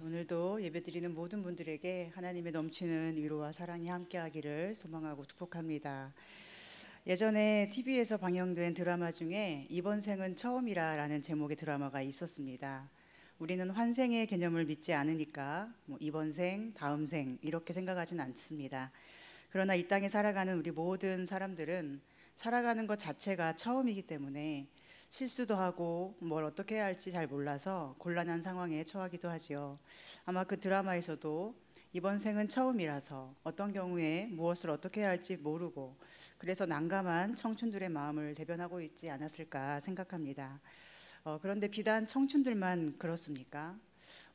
오늘도 예배드리는 모든 분들에게 하나님의 넘치는 위로와 사랑이 함께하기를 소망하고 축복합니다. 예전에 TV에서 방영된 드라마 중에 이번 생은 처음이라라는 제목의 드라마가 있었습니다. 우리는 환생의 개념을 믿지 않으니까 이번 생, 다음 생 이렇게 생각하진 않습니다. 그러나 이 땅에 살아가는 우리 모든 사람들은 살아가는 것 자체가 처음이기 때문에 실수도 하고 뭘 어떻게 해야 할지 잘 몰라서 곤란한 상황에 처하기도 하지요. 아마 그 드라마에서도 이번 생은 처음이라서 어떤 경우에 무엇을 어떻게 해야 할지 모르고 그래서 난감한 청춘들의 마음을 대변하고 있지 않았을까 생각합니다. 그런데 비단 청춘들만 그렇습니까?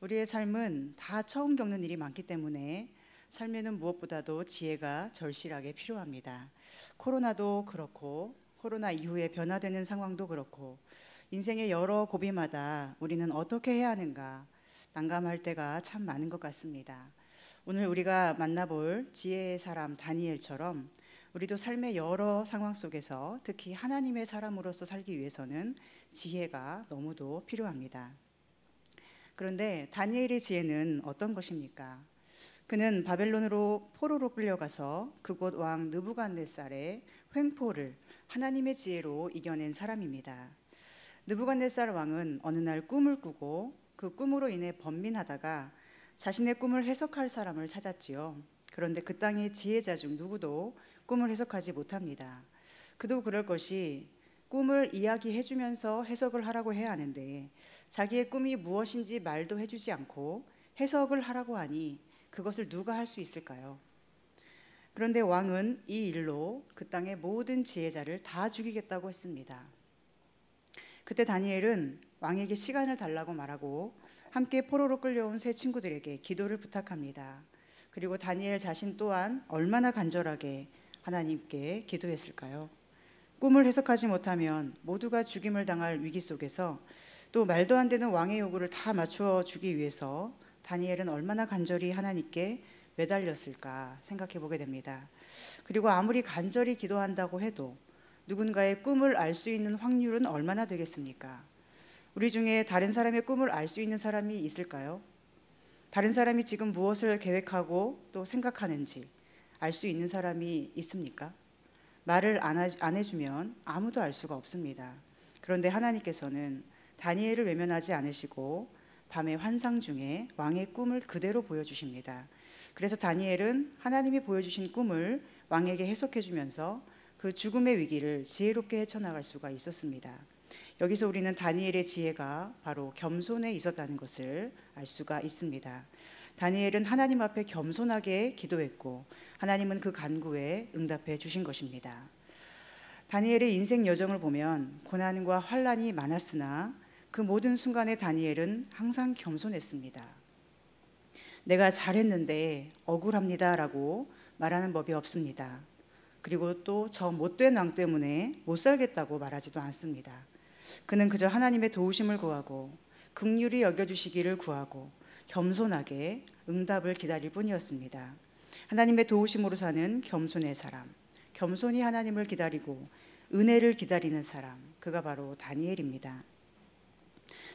우리의 삶은 다 처음 겪는 일이 많기 때문에 삶에는 무엇보다도 지혜가 절실하게 필요합니다. 코로나도 그렇고 코로나 이후에 변화되는 상황도 그렇고 인생의 여러 고비마다 우리는 어떻게 해야 하는가 난감할 때가 참 많은 것 같습니다. 오늘 우리가 만나볼 지혜의 사람 다니엘처럼 우리도 삶의 여러 상황 속에서 특히 하나님의 사람으로서 살기 위해서는 지혜가 너무도 필요합니다. 그런데 다니엘의 지혜는 어떤 것입니까? 그는 바벨론으로 포로로 끌려가서 그곳 왕 느부갓네살의 횡포를 하나님의 지혜로 이겨낸 사람입니다. 느부갓네살 왕은 어느 날 꿈을 꾸고 그 꿈으로 인해 번민하다가 자신의 꿈을 해석할 사람을 찾았지요. 그런데 그 땅의 지혜자 중 누구도 꿈을 해석하지 못합니다. 그도 그럴 것이 꿈을 이야기해주면서 해석을 하라고 해야 하는데 자기의 꿈이 무엇인지 말도 해주지 않고 해석을 하라고 하니 그것을 누가 할 수 있을까요? 그런데 왕은 이 일로 그 땅의 모든 지혜자를 다 죽이겠다고 했습니다. 그때 다니엘은 왕에게 시간을 달라고 말하고 함께 포로로 끌려온 세 친구들에게 기도를 부탁합니다. 그리고 다니엘 자신 또한 얼마나 간절하게 하나님께 기도했을까요? 꿈을 해석하지 못하면 모두가 죽임을 당할 위기 속에서 또 말도 안 되는 왕의 요구를 다 맞춰 주기 위해서 다니엘은 얼마나 간절히 하나님께 매달렸을까 생각해 보게 됩니다. 그리고 아무리 간절히 기도한다고 해도 누군가의 꿈을 알 수 있는 확률은 얼마나 되겠습니까? 우리 중에 다른 사람의 꿈을 알 수 있는 사람이 있을까요? 다른 사람이 지금 무엇을 계획하고 또 생각하는지 알 수 있는 사람이 있습니까? 말을 안 해주면 아무도 알 수가 없습니다. 그런데 하나님께서는 다니엘을 외면하지 않으시고 밤의 환상 중에 왕의 꿈을 그대로 보여주십니다. 그래서 다니엘은 하나님이 보여주신 꿈을 왕에게 해석해주면서 그 죽음의 위기를 지혜롭게 헤쳐나갈 수가 있었습니다. 여기서 우리는 다니엘의 지혜가 바로 겸손에 있었다는 것을 알 수가 있습니다. 다니엘은 하나님 앞에 겸손하게 기도했고 하나님은 그 간구에 응답해 주신 것입니다. 다니엘의 인생 여정을 보면 고난과 환난이 많았으나 그 모든 순간에 다니엘은 항상 겸손했습니다. 내가 잘했는데 억울합니다 라고 말하는 법이 없습니다. 그리고 또 저 못된 왕 때문에 못 살겠다고 말하지도 않습니다. 그는 그저 하나님의 도우심을 구하고 긍휼히 여겨주시기를 구하고 겸손하게 응답을 기다릴 뿐이었습니다. 하나님의 도우심으로 사는 겸손의 사람, 겸손히 하나님을 기다리고 은혜를 기다리는 사람, 그가 바로 다니엘입니다.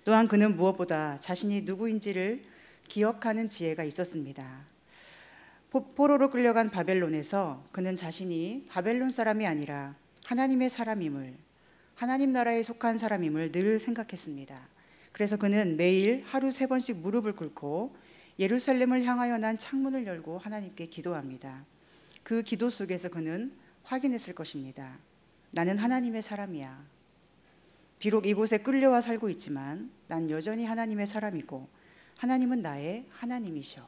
또한 그는 무엇보다 자신이 누구인지를 기억하는 지혜가 있었습니다. 포로로 끌려간 바벨론에서 그는 자신이 바벨론 사람이 아니라 하나님의 사람임을, 하나님 나라에 속한 사람임을 늘 생각했습니다. 그래서 그는 매일 하루 3번씩 무릎을 꿇고 예루살렘을 향하여 난 창문을 열고 하나님께 기도합니다. 그 기도 속에서 그는 확인했을 것입니다. 나는 하나님의 사람이야. 비록 이곳에 끌려와 살고 있지만 난 여전히 하나님의 사람이고 하나님은 나의 하나님이셔.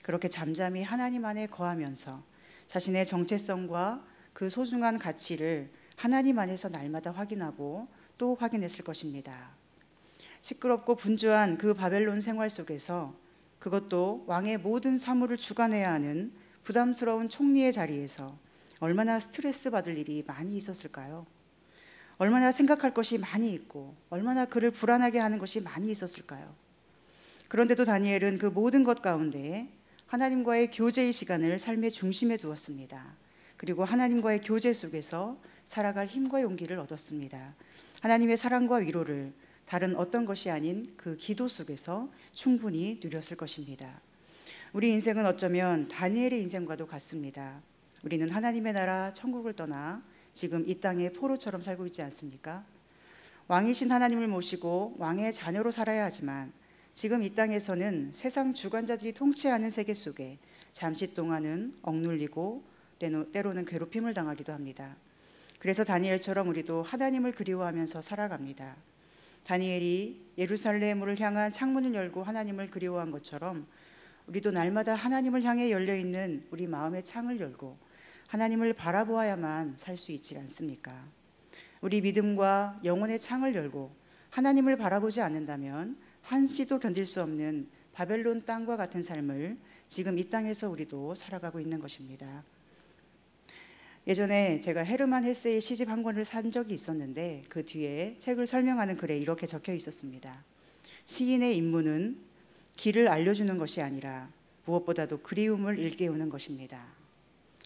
그렇게 잠잠히 하나님 안에 거하면서 자신의 정체성과 그 소중한 가치를 하나님 안에서 날마다 확인하고 또 확인했을 것입니다. 시끄럽고 분주한 그 바벨론 생활 속에서 그것도 왕의 모든 사물을 주관해야 하는 부담스러운 총리의 자리에서 얼마나 스트레스 받을 일이 많이 있었을까요? 얼마나 생각할 것이 많이 있고 얼마나 그를 불안하게 하는 것이 많이 있었을까요? 그런데도 다니엘은 그 모든 것 가운데 하나님과의 교제의 시간을 삶의 중심에 두었습니다. 그리고 하나님과의 교제 속에서 살아갈 힘과 용기를 얻었습니다. 하나님의 사랑과 위로를 다른 어떤 것이 아닌 그 기도 속에서 충분히 누렸을 것입니다. 우리 인생은 어쩌면 다니엘의 인생과도 같습니다. 우리는 하나님의 나라 천국을 떠나 지금 이 땅에 포로처럼 살고 있지 않습니까? 왕이신 하나님을 모시고 왕의 자녀로 살아야 하지만 지금 이 땅에서는 세상 주관자들이 통치하는 세계 속에 잠시 동안은 억눌리고 때로는 괴롭힘을 당하기도 합니다. 그래서 다니엘처럼 우리도 하나님을 그리워하면서 살아갑니다. 다니엘이 예루살렘을 향한 창문을 열고 하나님을 그리워한 것처럼 우리도 날마다 하나님을 향해 열려있는 우리 마음의 창을 열고 하나님을 바라보아야만 살 수 있지 않습니까? 우리 믿음과 영혼의 창을 열고 하나님을 바라보지 않는다면 한시도 견딜 수 없는 바벨론 땅과 같은 삶을 지금 이 땅에서 우리도 살아가고 있는 것입니다. 예전에 제가 헤르만 헤세의 시집 한 권을 산 적이 있었는데 그 뒤에 책을 설명하는 글에 이렇게 적혀 있었습니다. 시인의 임무는 길을 알려주는 것이 아니라 무엇보다도 그리움을 일깨우는 것입니다.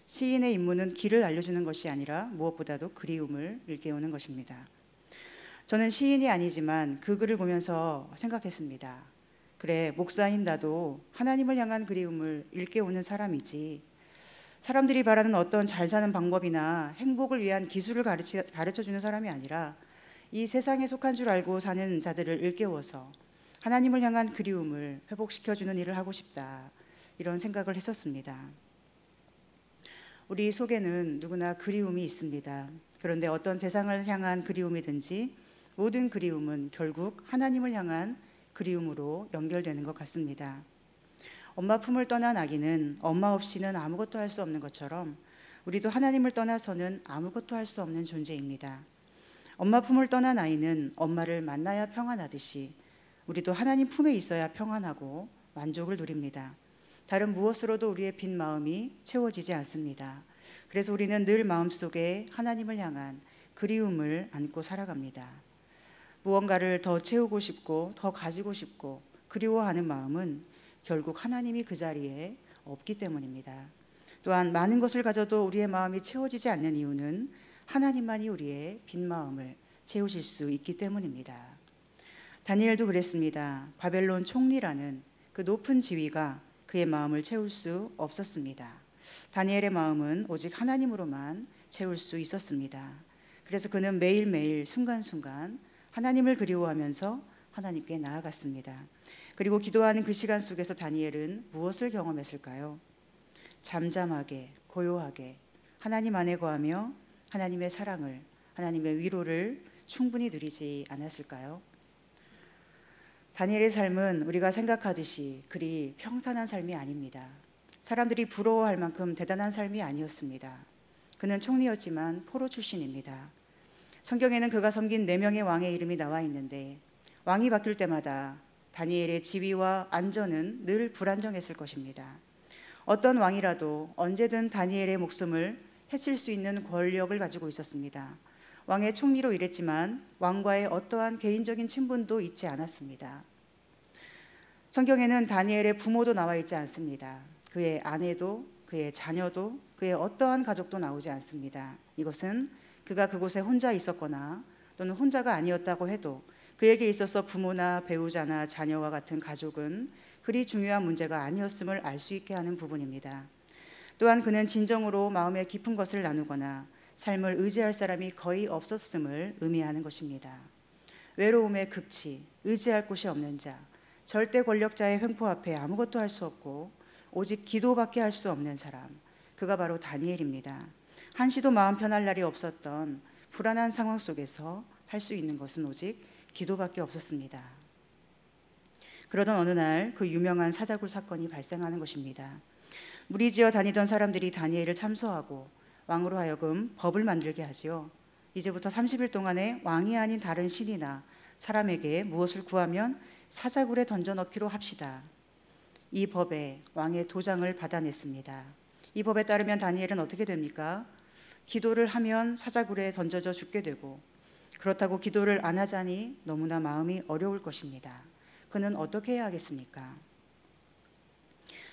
시인의 임무는 길을 알려주는 것이 아니라 무엇보다도 그리움을 일깨우는 것입니다. 저는 시인이 아니지만 그 글을 보면서 생각했습니다. 그래, 목사인 나도 하나님을 향한 그리움을 일깨우는 사람이지, 사람들이 바라는 어떤 잘 사는 방법이나 행복을 위한 기술을 가르쳐주는 사람이 아니라 이 세상에 속한 줄 알고 사는 자들을 일깨워서 하나님을 향한 그리움을 회복시켜주는 일을 하고 싶다, 이런 생각을 했었습니다. 우리 속에는 누구나 그리움이 있습니다. 그런데 어떤 대상을 향한 그리움이든지 모든 그리움은 결국 하나님을 향한 그리움으로 연결되는 것 같습니다. 엄마 품을 떠난 아기는 엄마 없이는 아무것도 할 수 없는 것처럼 우리도 하나님을 떠나서는 아무것도 할 수 없는 존재입니다. 엄마 품을 떠난 아이는 엄마를 만나야 평안하듯이 우리도 하나님 품에 있어야 평안하고 만족을 누립니다. 다른 무엇으로도 우리의 빈 마음이 채워지지 않습니다. 그래서 우리는 늘 마음속에 하나님을 향한 그리움을 안고 살아갑니다. 무언가를 더 채우고 싶고 더 가지고 싶고 그리워하는 마음은 결국 하나님이 그 자리에 없기 때문입니다. 또한 많은 것을 가져도 우리의 마음이 채워지지 않는 이유는 하나님만이 우리의 빈 마음을 채우실 수 있기 때문입니다. 다니엘도 그랬습니다. 바벨론 총리라는 그 높은 지위가 그의 마음을 채울 수 없었습니다. 다니엘의 마음은 오직 하나님으로만 채울 수 있었습니다. 그래서 그는 매일매일 순간순간 하나님을 그리워하면서 하나님께 나아갔습니다. 그리고 기도하는 그 시간 속에서 다니엘은 무엇을 경험했을까요? 잠잠하게, 고요하게 하나님 안에 거하며 하나님의 사랑을, 하나님의 위로를 충분히 누리지 않았을까요? 다니엘의 삶은 우리가 생각하듯이 그리 평탄한 삶이 아닙니다. 사람들이 부러워할 만큼 대단한 삶이 아니었습니다. 그는 총리였지만 포로 출신입니다. 성경에는 그가 섬긴 4명의 왕의 이름이 나와 있는데 왕이 바뀔 때마다 다니엘의 지위와 안전은 늘 불안정했을 것입니다. 어떤 왕이라도 언제든 다니엘의 목숨을 해칠 수 있는 권력을 가지고 있었습니다. 왕의 총리로 일했지만 왕과의 어떠한 개인적인 친분도 있지 않았습니다. 성경에는 다니엘의 부모도 나와 있지 않습니다. 그의 아내도, 그의 자녀도, 그의 어떠한 가족도 나오지 않습니다. 이것은 그가 그곳에 혼자 있었거나 또는 혼자가 아니었다고 해도 그에게 있어서 부모나 배우자나 자녀와 같은 가족은 그리 중요한 문제가 아니었음을 알 수 있게 하는 부분입니다. 또한 그는 진정으로 마음의 깊은 것을 나누거나 삶을 의지할 사람이 거의 없었음을 의미하는 것입니다. 외로움의 극치, 의지할 곳이 없는 자, 절대 권력자의 횡포 앞에 아무것도 할 수 없고 오직 기도밖에 할 수 없는 사람, 그가 바로 다니엘입니다. 한시도 마음 편할 날이 없었던 불안한 상황 속에서 할 수 있는 것은 오직 기도밖에 없었습니다. 그러던 어느 날 그 유명한 사자굴 사건이 발생하는 것입니다. 무리지어 다니던 사람들이 다니엘을 참소하고 왕으로 하여금 법을 만들게 하지요. 이제부터 30일 동안에 왕이 아닌 다른 신이나 사람에게 무엇을 구하면 사자굴에 던져넣기로 합시다. 이 법에 왕의 도장을 받아냈습니다. 이 법에 따르면 다니엘은 어떻게 됩니까? 기도를 하면 사자굴에 던져져 죽게 되고, 그렇다고 기도를 안 하자니 너무나 마음이 어려울 것입니다. 그는 어떻게 해야 하겠습니까?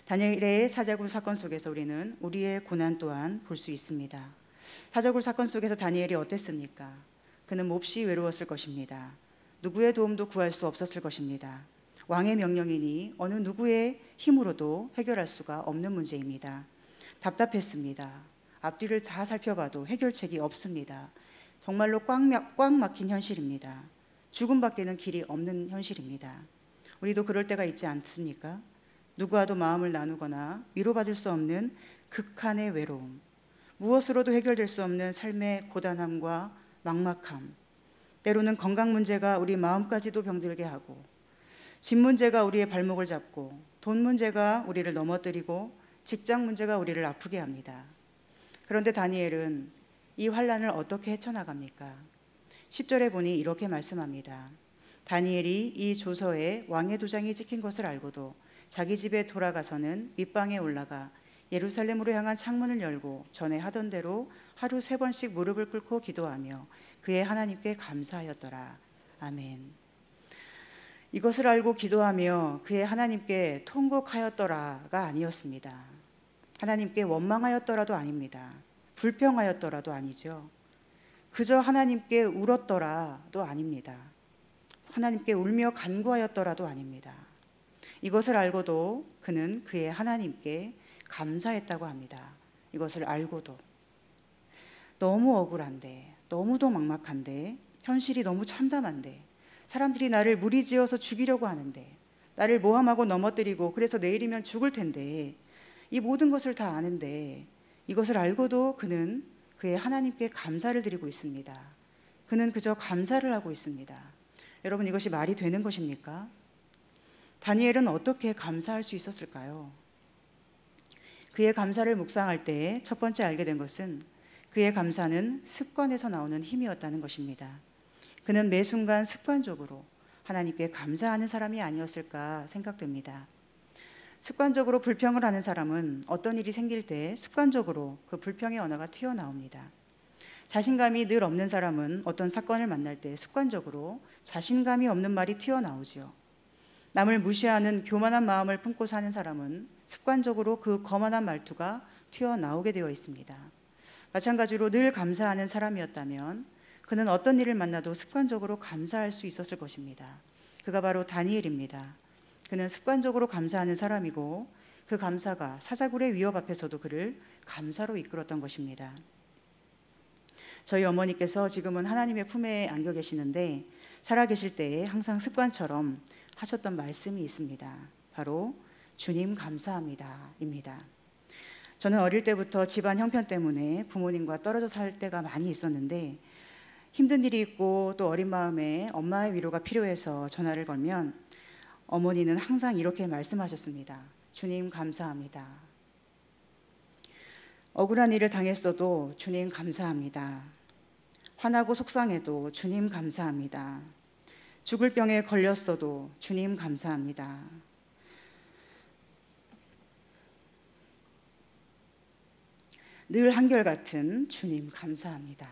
다니엘의 사자굴 사건 속에서 우리는 우리의 고난 또한 볼 수 있습니다. 사자굴 사건 속에서 다니엘이 어땠습니까? 그는 몹시 외로웠을 것입니다. 누구의 도움도 구할 수 없었을 것입니다. 왕의 명령이니 어느 누구의 힘으로도 해결할 수가 없는 문제입니다. 답답했습니다. 앞뒤를 다 살펴봐도 해결책이 없습니다. 정말로 꽉 막힌 현실입니다. 죽음밖에는 길이 없는 현실입니다. 우리도 그럴 때가 있지 않습니까? 누구와도 마음을 나누거나 위로받을 수 없는 극한의 외로움, 무엇으로도 해결될 수 없는 삶의 고단함과 막막함, 때로는 건강 문제가 우리 마음까지도 병들게 하고, 집 문제가 우리의 발목을 잡고, 돈 문제가 우리를 넘어뜨리고, 직장 문제가 우리를 아프게 합니다. 그런데 다니엘은 이 환난을 어떻게 헤쳐나갑니까? 10절에 보니 이렇게 말씀합니다. 다니엘이 이 조서에 왕의 도장이 찍힌 것을 알고도 자기 집에 돌아가서는 윗방에 올라가 예루살렘으로 향한 창문을 열고 전에 하던 대로 하루 3번씩 무릎을 꿇고 기도하며 그의 하나님께 감사하였더라. 아멘. 이것을 알고 기도하며 그의 하나님께 통곡하였더라가 아니었습니다. 하나님께 원망하였더라도 아닙니다. 불평하였더라도 아니죠. 그저 하나님께 울었더라도 아닙니다. 하나님께 울며 간구하였더라도 아닙니다. 이것을 알고도 그는 그의 하나님께 감사했다고 합니다. 이것을 알고도. 너무 억울한데, 너무도 막막한데, 현실이 너무 참담한데, 사람들이 나를 무리지어서 죽이려고 하는데, 나를 모함하고 넘어뜨리고 그래서 내일이면 죽을 텐데, 이 모든 것을 다 아는데 이것을 알고도 그는 그의 하나님께 감사를 드리고 있습니다. 그는 그저 감사를 하고 있습니다. 여러분, 이것이 말이 되는 것입니까? 다니엘은 어떻게 감사할 수 있었을까요? 그의 감사를 묵상할 때 첫 번째 알게 된 것은 그의 감사는 습관에서 나오는 힘이었다는 것입니다. 그는 매 순간 습관적으로 하나님께 감사하는 사람이 아니었을까 생각됩니다. 습관적으로 불평을 하는 사람은 어떤 일이 생길 때 습관적으로 그 불평의 언어가 튀어나옵니다. 자신감이 늘 없는 사람은 어떤 사건을 만날 때 습관적으로 자신감이 없는 말이 튀어나오죠. 남을 무시하는 교만한 마음을 품고 사는 사람은 습관적으로 그 거만한 말투가 튀어나오게 되어 있습니다. 마찬가지로 늘 감사하는 사람이었다면 그는 어떤 일을 만나도 습관적으로 감사할 수 있었을 것입니다. 그가 바로 다니엘입니다. 그는 습관적으로 감사하는 사람이고 그 감사가 사자굴의 위협 앞에서도 그를 감사로 이끌었던 것입니다. 저희 어머니께서 지금은 하나님의 품에 안겨 계시는데 살아계실 때에 항상 습관처럼 하셨던 말씀이 있습니다. 바로 주님 감사합니다입니다. 저는 어릴 때부터 집안 형편 때문에 부모님과 떨어져 살 때가 많이 있었는데 힘든 일이 있고 또 어린 마음에 엄마의 위로가 필요해서 전화를 걸면 어머니는 항상 이렇게 말씀하셨습니다. 주님 감사합니다. 억울한 일을 당했어도 주님 감사합니다. 화나고 속상해도 주님 감사합니다. 죽을 병에 걸렸어도 주님 감사합니다. 늘 한결같은 주님 감사합니다.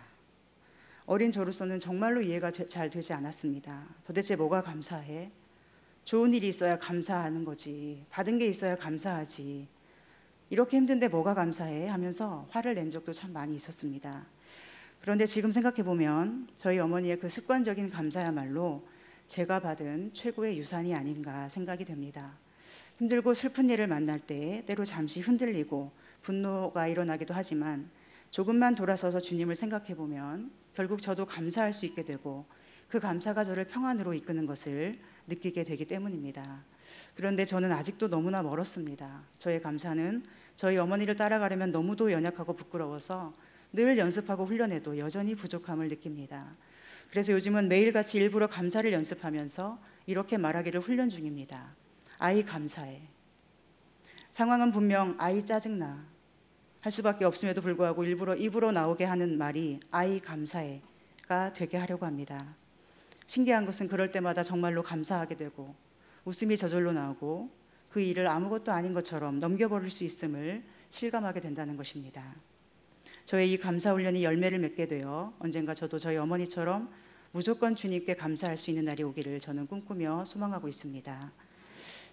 어린 저로서는 정말로 이해가 잘 되지 않았습니다. 도대체 뭐가 감사해? 좋은 일이 있어야 감사하는 거지. 받은 게 있어야 감사하지. 이렇게 힘든데 뭐가 감사해? 하면서 화를 낸 적도 참 많이 있었습니다. 그런데 지금 생각해 보면 저희 어머니의 그 습관적인 감사야말로 제가 받은 최고의 유산이 아닌가 생각이 됩니다. 힘들고 슬픈 일을 만날 때 때로 잠시 흔들리고 분노가 일어나기도 하지만 조금만 돌아서서 주님을 생각해 보면 결국 저도 감사할 수 있게 되고 그 감사가 저를 평안으로 이끄는 것을 느끼게 되기 때문입니다. 그런데 저는 아직도 너무나 멀었습니다. 저의 감사는 저희 어머니를 따라가려면 너무도 연약하고 부끄러워서 늘 연습하고 훈련해도 여전히 부족함을 느낍니다. 그래서 요즘은 매일같이 일부러 감사를 연습하면서 이렇게 말하기를 훈련 중입니다. 아이 감사해. 상황은 분명 아이 짜증나 할 수밖에 없음에도 불구하고 일부러 입으로 나오게 하는 말이 아이 감사해가 되게 하려고 합니다. 신기한 것은 그럴 때마다 정말로 감사하게 되고 웃음이 저절로 나오고 그 일을 아무것도 아닌 것처럼 넘겨버릴 수 있음을 실감하게 된다는 것입니다. 저의 이 감사 훈련이 열매를 맺게 되어 언젠가 저도 저희 어머니처럼 무조건 주님께 감사할 수 있는 날이 오기를 저는 꿈꾸며 소망하고 있습니다.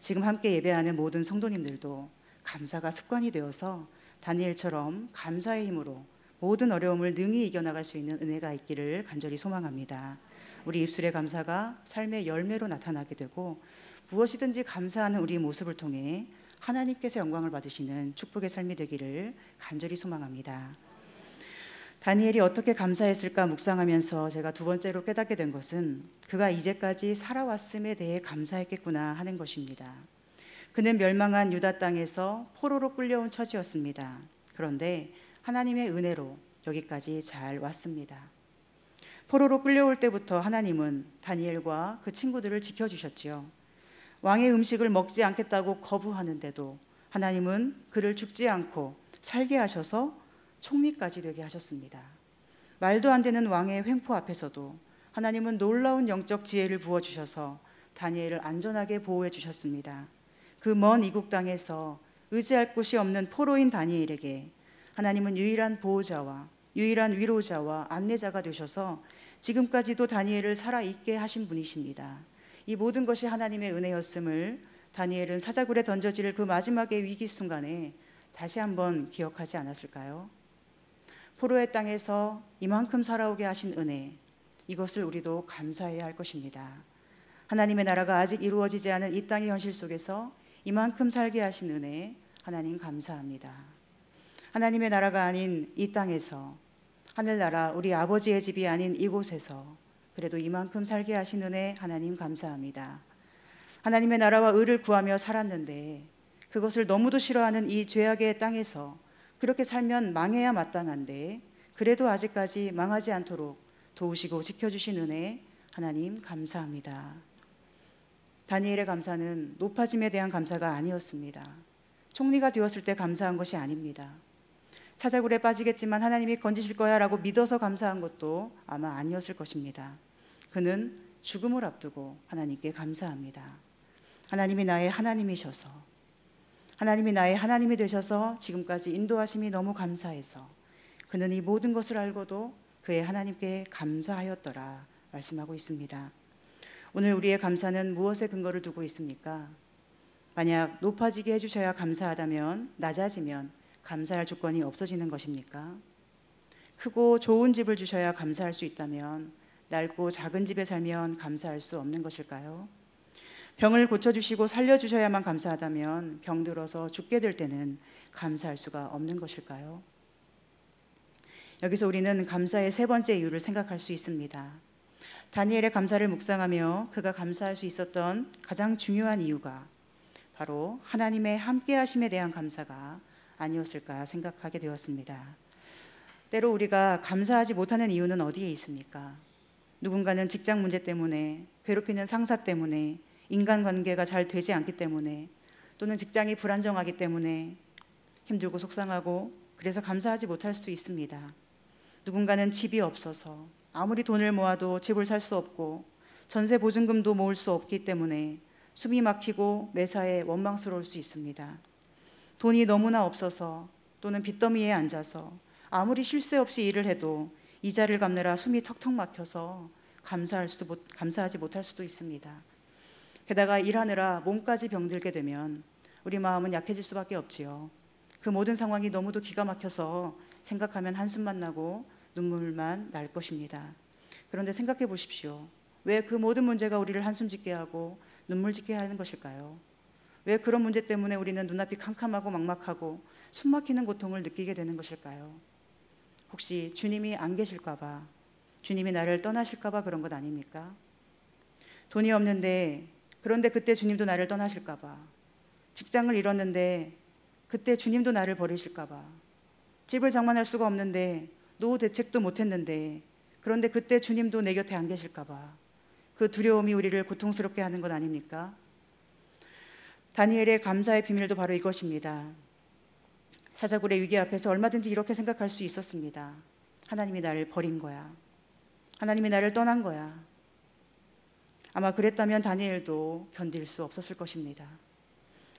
지금 함께 예배하는 모든 성도님들도 감사가 습관이 되어서 다니엘처럼 감사의 힘으로 모든 어려움을 능히 이겨나갈 수 있는 은혜가 있기를 간절히 소망합니다. 우리 입술의 감사가 삶의 열매로 나타나게 되고 무엇이든지 감사하는 우리의 모습을 통해 하나님께서 영광을 받으시는 축복의 삶이 되기를 간절히 소망합니다. 다니엘이 어떻게 감사했을까 묵상하면서 제가 두 번째로 깨닫게 된 것은 그가 이제까지 살아왔음에 대해 감사했겠구나 하는 것입니다. 그는 멸망한 유다 땅에서 포로로 끌려온 처지였습니다. 그런데 하나님의 은혜로 여기까지 잘 왔습니다. 포로로 끌려올 때부터 하나님은 다니엘과 그 친구들을 지켜주셨지요. 왕의 음식을 먹지 않겠다고 거부하는데도 하나님은 그를 죽지 않고 살게 하셔서 총리까지 되게 하셨습니다. 말도 안 되는 왕의 횡포 앞에서도 하나님은 놀라운 영적 지혜를 부어주셔서 다니엘을 안전하게 보호해 주셨습니다. 그 먼 이국 땅에서 의지할 곳이 없는 포로인 다니엘에게 하나님은 유일한 보호자와 유일한 위로자와 안내자가 되셔서 지금까지도 다니엘을 살아있게 하신 분이십니다. 이 모든 것이 하나님의 은혜였음을 다니엘은 사자굴에 던져질 그 마지막의 위기 순간에 다시 한번 기억하지 않았을까요? 포로의 땅에서 이만큼 살아오게 하신 은혜, 이것을 우리도 감사해야 할 것입니다. 하나님의 나라가 아직 이루어지지 않은 이 땅의 현실 속에서 이만큼 살게 하신 은혜, 하나님 감사합니다. 하나님의 나라가 아닌 이 땅에서, 하늘나라 우리 아버지의 집이 아닌 이곳에서 그래도 이만큼 살게 하신 은혜 하나님 감사합니다. 하나님의 나라와 의를 구하며 살았는데 그것을 너무도 싫어하는 이 죄악의 땅에서 그렇게 살면 망해야 마땅한데 그래도 아직까지 망하지 않도록 도우시고 지켜주신 은혜 하나님 감사합니다. 다니엘의 감사는 높아짐에 대한 감사가 아니었습니다. 총리가 되었을 때 감사한 것이 아닙니다. 사자굴에 빠지겠지만 하나님이 건지실 거야 라고 믿어서 감사한 것도 아마 아니었을 것입니다. 그는 죽음을 앞두고 하나님께 감사합니다. 하나님이 나의 하나님이셔서, 하나님이 나의 하나님이 되셔서 지금까지 인도하심이 너무 감사해서 그는 이 모든 것을 알고도 그의 하나님께 감사하였더라 말씀하고 있습니다. 오늘 우리의 감사는 무엇에 근거를 두고 있습니까? 만약 높아지게 해주셔야 감사하다면 낮아지면 감사할 조건이 없어지는 것입니까? 크고 좋은 집을 주셔야 감사할 수 있다면 낡고 작은 집에 살면 감사할 수 없는 것일까요? 병을 고쳐주시고 살려주셔야만 감사하다면 병들어서 죽게 될 때는 감사할 수가 없는 것일까요? 여기서 우리는 감사의 세 번째 이유를 생각할 수 있습니다. 다니엘의 감사를 묵상하며 그가 감사할 수 있었던 가장 중요한 이유가 바로 하나님의 함께하심에 대한 감사가 아니었을까 생각하게 되었습니다. 때로 우리가 감사하지 못하는 이유는 어디에 있습니까? 누군가는 직장 문제 때문에, 괴롭히는 상사 때문에, 인간관계가 잘 되지 않기 때문에, 또는 직장이 불안정하기 때문에 힘들고 속상하고 그래서 감사하지 못할 수 있습니다. 누군가는 집이 없어서 아무리 돈을 모아도 집을 살 수 없고 전세 보증금도 모을 수 없기 때문에 숨이 막히고 매사에 원망스러울 수 있습니다. 돈이 너무나 없어서 또는 빚더미에 앉아서 아무리 쉴 새 없이 일을 해도 이자를 갚느라 숨이 턱턱 막혀서 감사하지 못할 수도 있습니다. 게다가 일하느라 몸까지 병들게 되면 우리 마음은 약해질 수밖에 없지요. 그 모든 상황이 너무도 기가 막혀서 생각하면 한숨만 나고 눈물만 날 것입니다. 그런데 생각해 보십시오. 왜 그 모든 문제가 우리를 한숨 짓게 하고 눈물 짓게 하는 것일까요? 왜 그런 문제 때문에 우리는 눈앞이 캄캄하고 막막하고 숨 막히는 고통을 느끼게 되는 것일까요? 혹시 주님이 안 계실까 봐, 주님이 나를 떠나실까 봐 그런 것 아닙니까? 돈이 없는데 그런데 그때 주님도 나를 떠나실까 봐, 직장을 잃었는데 그때 주님도 나를 버리실까 봐, 집을 장만할 수가 없는데 노후 대책도 못했는데 그런데 그때 주님도 내 곁에 안 계실까 봐, 그 두려움이 우리를 고통스럽게 하는 것 아닙니까? 다니엘의 감사의 비밀도 바로 이것입니다. 사자굴의 위기 앞에서 얼마든지 이렇게 생각할 수 있었습니다. 하나님이 나를 버린 거야. 하나님이 나를 떠난 거야. 아마 그랬다면 다니엘도 견딜 수 없었을 것입니다.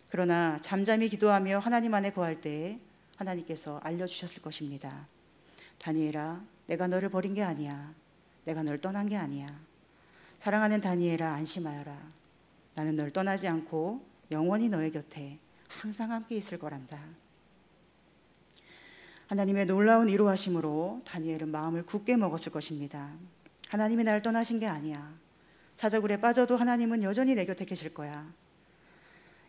그러나 잠잠히 기도하며 하나님 안에 거할 때 하나님께서 알려주셨을 것입니다. 다니엘아, 내가 너를 버린 게 아니야. 내가 널 떠난 게 아니야. 사랑하는 다니엘아, 안심하여라. 나는 널 떠나지 않고 영원히 너의 곁에 항상 함께 있을 거란다. 하나님의 놀라운 위로하심으로 다니엘은 마음을 굳게 먹었을 것입니다. 하나님이 나를 떠나신 게 아니야. 사자굴에 빠져도 하나님은 여전히 내 곁에 계실 거야.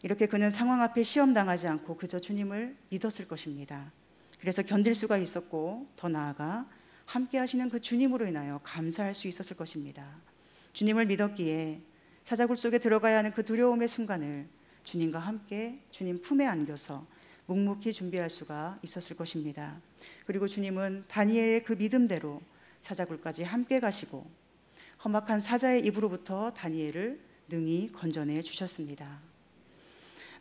이렇게 그는 상황 앞에 시험당하지 않고 그저 주님을 믿었을 것입니다. 그래서 견딜 수가 있었고 더 나아가 함께 하시는 그 주님으로 인하여 감사할 수 있었을 것입니다. 주님을 믿었기에 사자굴 속에 들어가야 하는 그 두려움의 순간을 주님과 함께 주님 품에 안겨서 묵묵히 준비할 수가 있었을 것입니다. 그리고 주님은 다니엘의 그 믿음대로 사자굴까지 함께 가시고 험악한 사자의 입으로부터 다니엘을 능히 건져내 주셨습니다.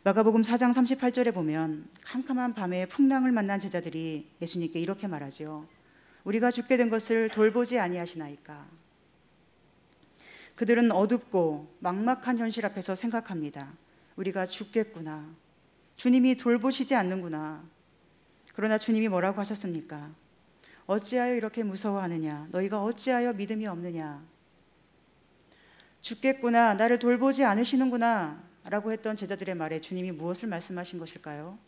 마가복음 4장 38절에 보면 캄캄한 밤에 풍랑을 만난 제자들이 예수님께 이렇게 말하죠. 우리가 죽게 된 것을 돌보지 아니하시나이까. 그들은 어둡고 막막한 현실 앞에서 생각합니다. 우리가 죽겠구나. 주님이 돌보시지 않는구나. 그러나 주님이 뭐라고 하셨습니까? 어찌하여 이렇게 무서워하느냐? 너희가 어찌하여 믿음이 없느냐? 죽겠구나. 나를 돌보지 않으시는구나 라고 했던 제자들의 말에 주님이 무엇을 말씀하신 것일까요?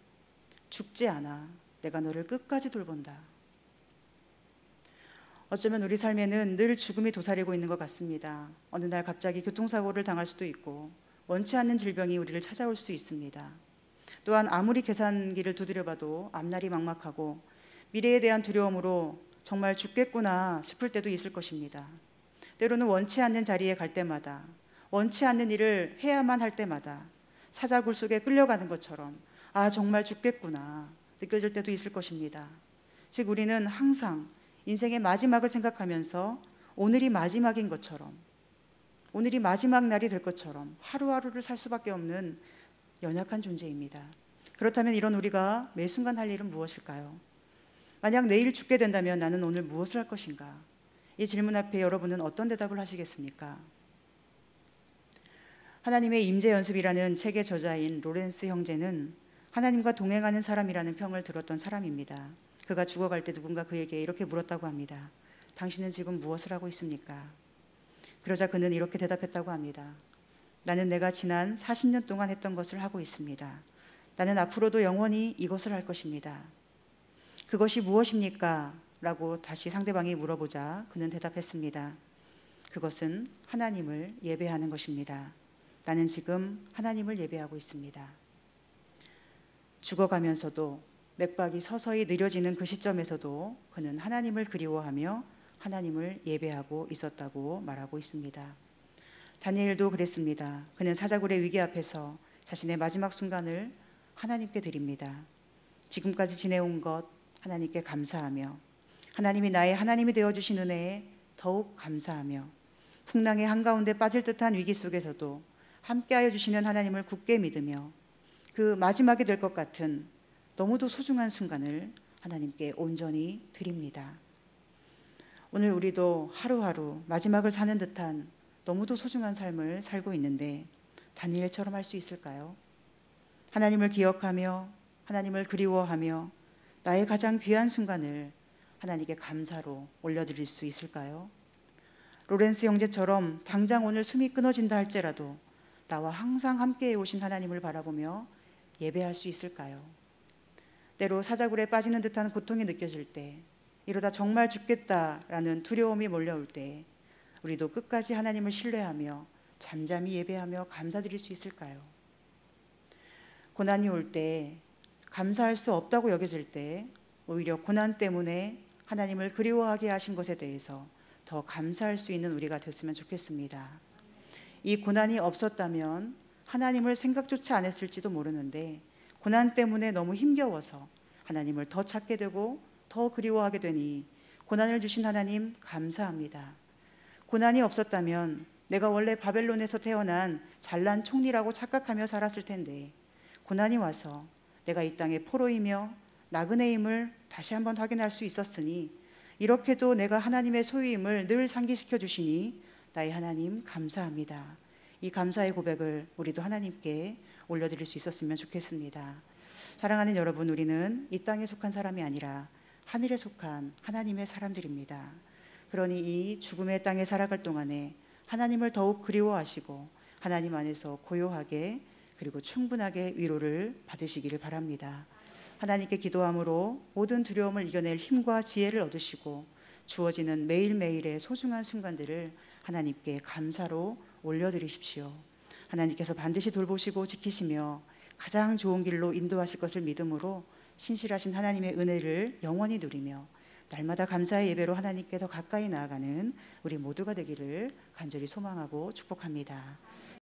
죽지 않아. 내가 너를 끝까지 돌본다. 어쩌면 우리 삶에는 늘 죽음이 도사리고 있는 것 같습니다. 어느 날 갑자기 교통사고를 당할 수도 있고 원치 않는 질병이 우리를 찾아올 수 있습니다. 또한 아무리 계산기를 두드려봐도 앞날이 막막하고 미래에 대한 두려움으로 정말 죽겠구나 싶을 때도 있을 것입니다. 때로는 원치 않는 자리에 갈 때마다, 원치 않는 일을 해야만 할 때마다 사자굴 속에 끌려가는 것처럼 아 정말 죽겠구나 느껴질 때도 있을 것입니다. 즉 우리는 항상 인생의 마지막을 생각하면서 오늘이 마지막인 것처럼, 오늘이 마지막 날이 될 것처럼 하루하루를 살 수밖에 없는 연약한 존재입니다. 그렇다면 이런 우리가 매 순간 할 일은 무엇일까요? 만약 내일 죽게 된다면 나는 오늘 무엇을 할 것인가? 이 질문 앞에 여러분은 어떤 대답을 하시겠습니까? 하나님의 임재 연습이라는 책의 저자인 로렌스 형제는 하나님과 동행하는 사람이라는 평을 들었던 사람입니다. 그가 죽어갈 때 누군가 그에게 이렇게 물었다고 합니다. 당신은 지금 무엇을 하고 있습니까? 그러자 그는 이렇게 대답했다고 합니다. 나는 내가 지난 40년 동안 했던 것을 하고 있습니다. 나는 앞으로도 영원히 이것을 할 것입니다. 그것이 무엇입니까? 라고 다시 상대방이 물어보자 그는 대답했습니다. 그것은 하나님을 예배하는 것입니다. 나는 지금 하나님을 예배하고 있습니다. 죽어가면서도 맥박이 서서히 느려지는 그 시점에서도 그는 하나님을 그리워하며 하나님을 예배하고 있었다고 말하고 있습니다. 다니엘도 그랬습니다. 그는 사자굴의 위기 앞에서 자신의 마지막 순간을 하나님께 드립니다. 지금까지 지내온 것 하나님께 감사하며 하나님이 나의 하나님이 되어주신 은혜에 더욱 감사하며 풍랑의 한가운데 빠질 듯한 위기 속에서도 함께하여 주시는 하나님을 굳게 믿으며 그 마지막이 될 것 같은 너무도 소중한 순간을 하나님께 온전히 드립니다. 오늘 우리도 하루하루 마지막을 사는 듯한 너무도 소중한 삶을 살고 있는데 다니엘처럼 할 수 있을까요? 하나님을 기억하며 하나님을 그리워하며 나의 가장 귀한 순간을 하나님께 감사로 올려드릴 수 있을까요? 로렌스 형제처럼 당장 오늘 숨이 끊어진다 할지라도 나와 항상 함께해 오신 하나님을 바라보며 예배할 수 있을까요? 때로 사자굴에 빠지는 듯한 고통이 느껴질 때, 이러다 정말 죽겠다라는 두려움이 몰려올 때 우리도 끝까지 하나님을 신뢰하며 잠잠히 예배하며 감사드릴 수 있을까요? 고난이 올 때, 감사할 수 없다고 여겨질 때 오히려 고난 때문에 하나님을 그리워하게 하신 것에 대해서 더 감사할 수 있는 우리가 됐으면 좋겠습니다. 이 고난이 없었다면 하나님을 생각조차 안 했을지도 모르는데 고난 때문에 너무 힘겨워서 하나님을 더 찾게 되고 더 그리워하게 되니 고난을 주신 하나님 감사합니다. 고난이 없었다면 내가 원래 바벨론에서 태어난 잘난 총리라고 착각하며 살았을 텐데 고난이 와서 내가 이 땅의 포로이며 나그네임을 다시 한번 확인할 수 있었으니 이렇게도 내가 하나님의 소유임을 늘 상기시켜 주시니 나의 하나님 감사합니다. 이 감사의 고백을 우리도 하나님께 올려드릴 수 있었으면 좋겠습니다. 사랑하는 여러분, 우리는 이 땅에 속한 사람이 아니라 하늘에 속한 하나님의 사람들입니다. 그러니 이 죽음의 땅에 살아갈 동안에 하나님을 더욱 그리워하시고 하나님 안에서 고요하게 그리고 충분하게 위로를 받으시기를 바랍니다. 하나님께 기도함으로 모든 두려움을 이겨낼 힘과 지혜를 얻으시고 주어지는 매일매일의 소중한 순간들을 하나님께 감사로 올려드리십시오. 하나님께서 반드시 돌보시고 지키시며 가장 좋은 길로 인도하실 것을 믿음으로 신실하신 하나님의 은혜를 영원히 누리며 날마다 감사의 예배로 하나님께 더 가까이 나아가는 우리 모두가 되기를 간절히 소망하고 축복합니다.